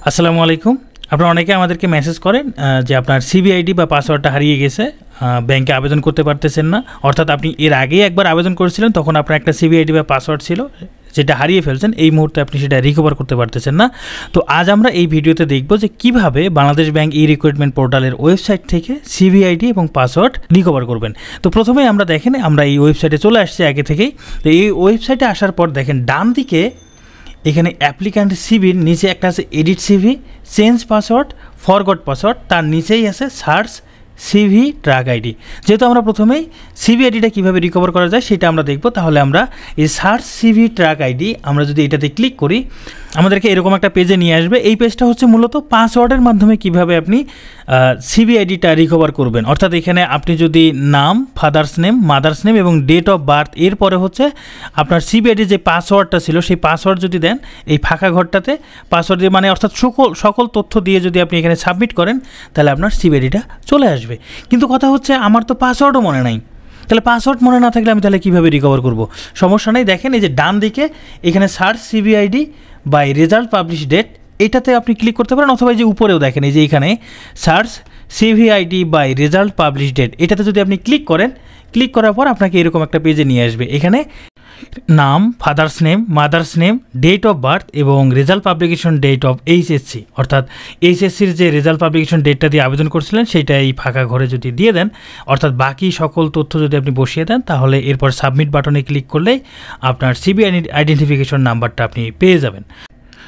আসসালামু আলাইকুম। আপনারা অনেকে আমাদেরকে মেসেজ করেন যে আপনার সিবিআইডি বা পাসওয়ার্ডটা হারিয়ে গেছে, ব্যাংকে আবেদন করতে পারতেছেন না। অর্থাৎ আপনি এর আগেই একবার আবেদন করেছিলেন, তখন আপনার একটা সিবিআইডি বা পাসওয়ার্ড ছিল, যেটা হারিয়ে ফেলছেন। এই মুহূর্তে আপনি সেটা রিকভার করতে পারতেছেন না। তো আজ আমরা এই ভিডিওতে দেখব যে কিভাবে বাংলাদেশ ব্যাংক ই রিক্রুটমেন্ট পোর্টালের ওয়েবসাইট থেকে সিবিআইডি এবং পাসওয়ার্ড রিকভার করবেন। তো প্রথমেই আমরা দেখেন আমরা এই ওয়েবসাইটে চলে আসছি আগে থেকেই। তো এই ওয়েবসাইটে আসার পর দেখেন ডান দিকে এখানে অ্যাপ্লিক্যান্ট সিভির নিচে একটা আছে edit CV, change password, forgot password, তার নিচেই আছে সার্চ সিভি ট্র্যাক আইডি। যেহেতু আমরা প্রথমেই সিভি আইডিটা কীভাবে রিকভার করা যায় সেটা আমরা দেখব, তাহলে আমরা এই সার্চ সিভি ট্র্যাক আইডি আমরা যদি এটাতে ক্লিক করি, আমাদেরকে এরকম একটা পেজে নিয়ে আসবে। এই পেজটা হচ্ছে মূলত পাসওয়ার্ডের মাধ্যমে কিভাবে আপনি সিভি আইডিটা রিকভার করবেন। অর্থাৎ এখানে আপনি যদি নাম, ফাদার্স নেম, মাদার্স নেম এবং ডেট অফ বার্থ, এরপরে হচ্ছে আপনার সিভি আইডির যে পাসওয়ার্ডটা ছিল সেই পাসওয়ার্ড যদি দেন এই ফাঁকা ঘরটাতে, পাসওয়ার্ড দিয়ে মানে অর্থাৎ সকল তথ্য দিয়ে যদি আপনি এখানে সাবমিট করেন, তাহলে আপনার সিভি আইডিটা চলে আসবে। কিন্তু কথা হচ্ছে আমার তো পাসওয়ার্ডও মনে নাই, তাহলে পাসওয়ার্ড মনে না থাকলে আমি তাহলে কীভাবে রিকভার করব? সমস্যা নেই, দেখেন এই যে ডান দিকে এখানে search CV ID by result publish date, এটাতে আপনি ক্লিক করতে পারেন, অথবা এই যে উপরেও দেখেন এই যে এখানে search CV ID by result publish date, এটাতে যদি আপনি ক্লিক করেন, ক্লিক করার পর আপনাকে এরকম একটা পেজে নিয়ে আসবে। এখানে নাম, father's name, mother's name, date of birth এবং result publication date of HSC, অর্থাৎ এইচএসসির যে রেজাল্ট পাবলিকেশন ডেটটা দিয়ে আবেদন করছিলেন সেইটা এই ফাঁকা ঘরে যদি দিয়ে দেন, অর্থাৎ বাকি সকল তথ্য যদি আপনি বসিয়ে দেন, তাহলে এরপর সাবমিট বাটনে ক্লিক করলেই আপনার সিবি আইডেন্টিফিকেশন নাম্বারটা আপনি পেয়ে যাবেন।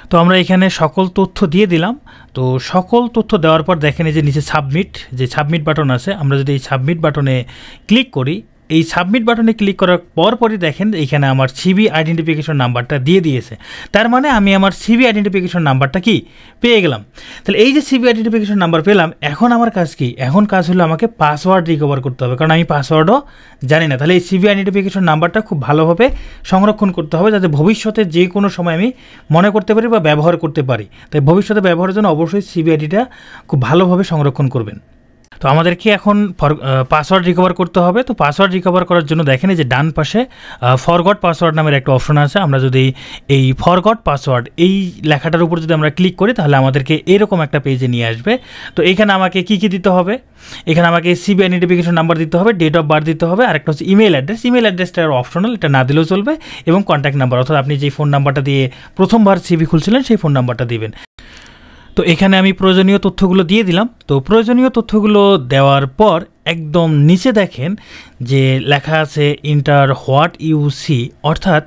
তো আমরা এখানে সকল তথ্য দিয়ে দিলাম। তো সকল তথ্য দেওয়ার পর দেখেন এই যে নিচে সাবমিট বাটন আছে, আমরা যদি এই সাবমিট বাটনে ক্লিক করি, এই সাবমিট বাটনে ক্লিক করার পরই দেখেন এখানে আমার সিবি আইডেন্টিফিকেশন নাম্বারটা দিয়ে দিয়েছে। তার মানে আমি আমার সিবি আইডেন্টিফিকেশন নাম্বারটা কি পেয়ে গেলাম। তাহলে এই যে সিবি আইডেন্টিফিকেশন নাম্বার পেলাম, এখন আমার কাজ কি? এখন কাজ হলো আমাকে পাসওয়ার্ড রিকভার করতে হবে, কারণ আমি পাসওয়ার্ডও জানি না। তাহলে এই সিবি আইডেন্টিফিকেশন নাম্বারটা খুব ভালোভাবে সংরক্ষণ করতে হবে, যাতে ভবিষ্যতে যে কোনো সময় আমি মনে করতে পারি বা ব্যবহার করতে পারি। তাই ভবিষ্যতে ব্যবহারের জন্য অবশ্যই সিবি আইডিটা খুব ভালোভাবে সংরক্ষণ করবেন। তো আমাদেরকে এখন পাসওয়ার্ড রিকভার করতে হবে। তো পাসওয়ার্ড রিকভার করার জন্য দেখেন যে ডান পাশে ফরগট পাসওয়ার্ড নামের একটা অপশন আছে। আমরা যদি এই ফরগট পাসওয়ার্ড এই লেখাটার উপর যদি আমরা ক্লিক করি, তাহলে আমাদেরকে এরকম একটা পেজে নিয়ে আসবে। তো এখানে আমাকে কি দিতে হবে? এখানে আমাকে সিবি আইডেন্টিফিকেশন নাম্বার দিতে হবে, ডেট অফ বার্থ দিতে হবে, আর একটা হচ্ছে ইমেল অ্যাড্রেস। ইমেল অ্যাড্রেসটা অপশনাল, এটা না দিলেও চলবে, এবং কন্ট্যাক্ট নাম্বার, অর্থাৎ আপনি যে ফোন নাম্বারটা দিয়ে প্রথমবার সিবি খুলছিলেন সেই ফোন নাম্বারটা দিবেন। তো এখানে আমি প্রয়োজনীয় তথ্যগুলো দিয়ে দিলাম। তো প্রয়োজনীয় তথ্যগুলো দেওয়ার পর একদম নিচে দেখেন যে লেখা আছে ইন্টার হোয়াট ইউ সি, অর্থাৎ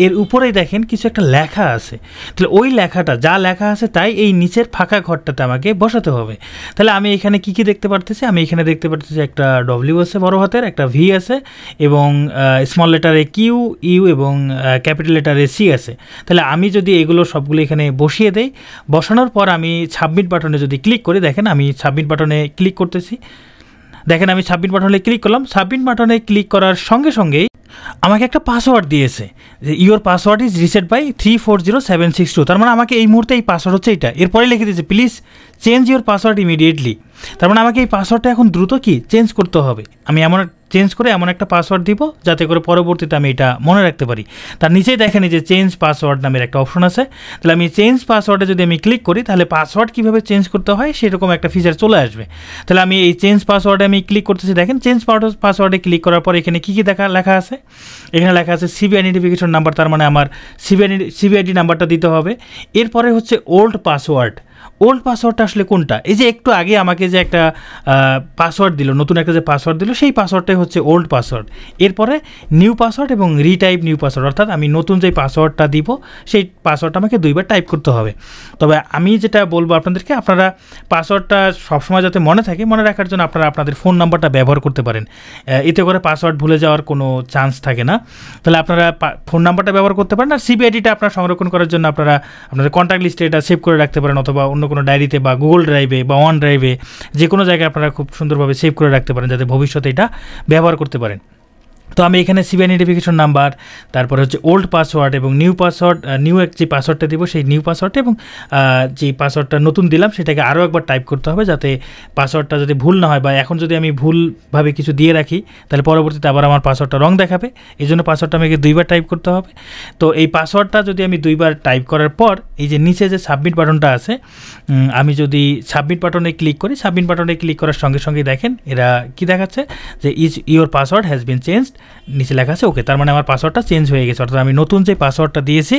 এর উপরেই দেখেন কিছু একটা লেখা আছে। তাহলে ওই লেখাটা যা লেখা আছে তাই এই নিচের ফাঁকা ঘরটাতে আমাকে বসাতে হবে। তাহলে আমি এখানে কি দেখতে পারতেছি? আমি এখানে দেখতে পারতেছি একটা ডব্লিউ আছে বড় হাতের, একটা ভি আছে, এবং স্মল লেটারে কিউ, ইউ এবং ক্যাপিটাল লেটারে সি আছে। তাহলে আমি যদি এগুলো সবগুলো এখানে বসিয়ে দেই, বসানোর পর আমি সাবমিট বাটনে যদি ক্লিক করি, দেখেন আমি সাবমিট বাটনে ক্লিক করতেছি। দেখেন আমি সাবমিট বাটনে ক্লিক করলাম। সাবমিট বাটনে ক্লিক করার সঙ্গে সঙ্গেই আমাকে একটা পাসওয়ার্ড দিয়েছে যে your password is reset by 340762। তার মানে আমাকে এই মুহূর্তে এই পাসওয়ার্ড হচ্ছে এটা। এরপরে লিখে দিয়েছে please change your password immediately. তার মানে আমাকে এই পাসওয়ার্ডটা এখন দ্রুত চেঞ্জ করতে হবে। আমি চেঞ্জ করে এমন একটা পাসওয়ার্ড দিব যাতে করে পরবর্তীতে আমি এটা মনে রাখতে পারি। তার নিচেই দেখেন যে চেঞ্জ পাসওয়ার্ড নামের একটা অপশন আছে। তাহলে আমি চেঞ্জ পাসওয়ার্ডে যদি আমি ক্লিক করি, তাহলে পাসওয়ার্ড কীভাবে চেঞ্জ করতে হয় সেরকম একটা ফিচার চলে আসবে। তাহলে আমি এই চেঞ্জ পাসওয়ার্ডে আমি ক্লিক করতেছি। দেখেন চেঞ্জ পাসওয়ার্ডে ক্লিক করার পর এখানে কী লেখা আছে? এখানে লেখা আছে সিবি আইডেন্টিফিকেশন নাম্বার, তার মানে আমার সিবি আইডি নাম্বারটা দিতে হবে। এরপরে হচ্ছে ওল্ড পাসওয়ার্ড। ওল্ড পাসওয়ার্ডটা আসলে কোনটা? এই যে একটু আগে আমাকে যে একটা পাসওয়ার্ড দিল, নতুন একটা যে পাসওয়ার্ড দিল, সেই পাসওয়ার্ডটাই হচ্ছে ওল্ড পাসওয়ার্ড। এরপরে নিউ পাসওয়ার্ড এবং রিটাইপ নিউ পাসওয়ার্ড, অর্থাৎ আমি নতুন যে পাসওয়ার্ডটা দিব সেই পাসওয়ার্ডটা আমাকে 2বার টাইপ করতে হবে। তবে আমি যেটা বলবো আপনাদেরকে, আপনারা পাসওয়ার্ডটা সবসময় যাতে মনে থাকে, মনে রাখার জন্য আপনারা আপনাদের ফোন নাম্বারটা ব্যবহার করতে পারেন। এতে করে পাসওয়ার্ড ভুলে যাওয়ার কোনো চান্স থাকে না। তাহলে আপনারা ফোন নাম্বারটা ব্যবহার করতে পারেন। আর সিবি আইডিটা আপনারা সংরক্ষণ করার জন্য আপনারা আপনাদের কন্ট্যাক্ট লিস্টে এটা সেভ করে রাখতে পারেন, অথবা অন্য কোনো ডায়েরিতে বা গুগল ড্রাইভে বা ওয়ান ড্রাইভে, যে কোনো জায়গায় আপনারা খুব সুন্দরভাবে সেভ করে রাখতে পারেন, যাতে ভবিষ্যতে এটা ব্যবহার করতে পারেন। তো আমি এখানে সিবি আইডেন্টিফিকেশন নাম্বার, তারপরে হচ্ছে ওল্ড পাসওয়ার্ড এবং নিউ পাসওয়ার্ড, নিউ যে পাসওয়ার্ডটা দিব সেই নিউ পাসওয়ার্ডটা এবং যে পাসওয়ার্ডটা নতুন দিলাম সেটাকে আরও একবার টাইপ করতে হবে, যাতে পাসওয়ার্ডটা যদি ভুল না হয়, বা এখন যদি আমি ভুলভাবে কিছু দিয়ে রাখি তাহলে পরবর্তীতে আবার আমার পাসওয়ার্ডটা রং দেখাবে। এই জন্য পাসওয়ার্ডটা আমাকে 2বার টাইপ করতে হবে। তো এই পাসওয়ার্ডটা যদি আমি 2বার টাইপ করার পর এই যে নিচে যে সাবমিট বাটনটা আছে, আমি যদি সাবমিট বাটনে ক্লিক করি, সাবমিট বাটনে ক্লিক করার সঙ্গে সঙ্গে দেখেন এরা কি দেখাচ্ছে যে your password has been changed, নিচে লেখা আছে ওকে। তার মানে আমার পাসওয়ার্ডটা চেঞ্জ হয়ে গেছে, অর্থাৎ আমি নতুন যে পাসওয়ার্ডটা দিয়েছি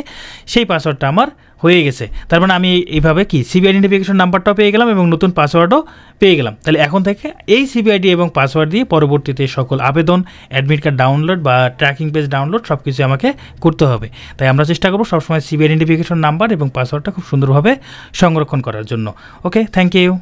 সেই পাসওয়ার্ডটা আমার হয়ে গেছে। তার মানে আমি এইভাবে কি সিবি আইডেন্টিফিকেশন নাম্বারটাও পেয়ে গেলাম এবং নতুন পাসওয়ার্ডও পেয়ে গেলাম। তাহলে এখন থেকে এই সিবিআইডি এবং পাসওয়ার্ড দিয়ে পরবর্তীতে সকল আবেদন, অ্যাডমিট কার্ড ডাউনলোড বা ট্র্যাকিং পেজ ডাউনলোড সব কিছু আমাকে করতে হবে। তাই আমরা চেষ্টা করবো সবসময় সিবি আইডেন্টিফিকেশন নাম্বার এবং পাসওয়ার্ডটা খুব সুন্দরভাবে সংরক্ষণ করার জন্য। ওকে, থ্যাংক ইউ।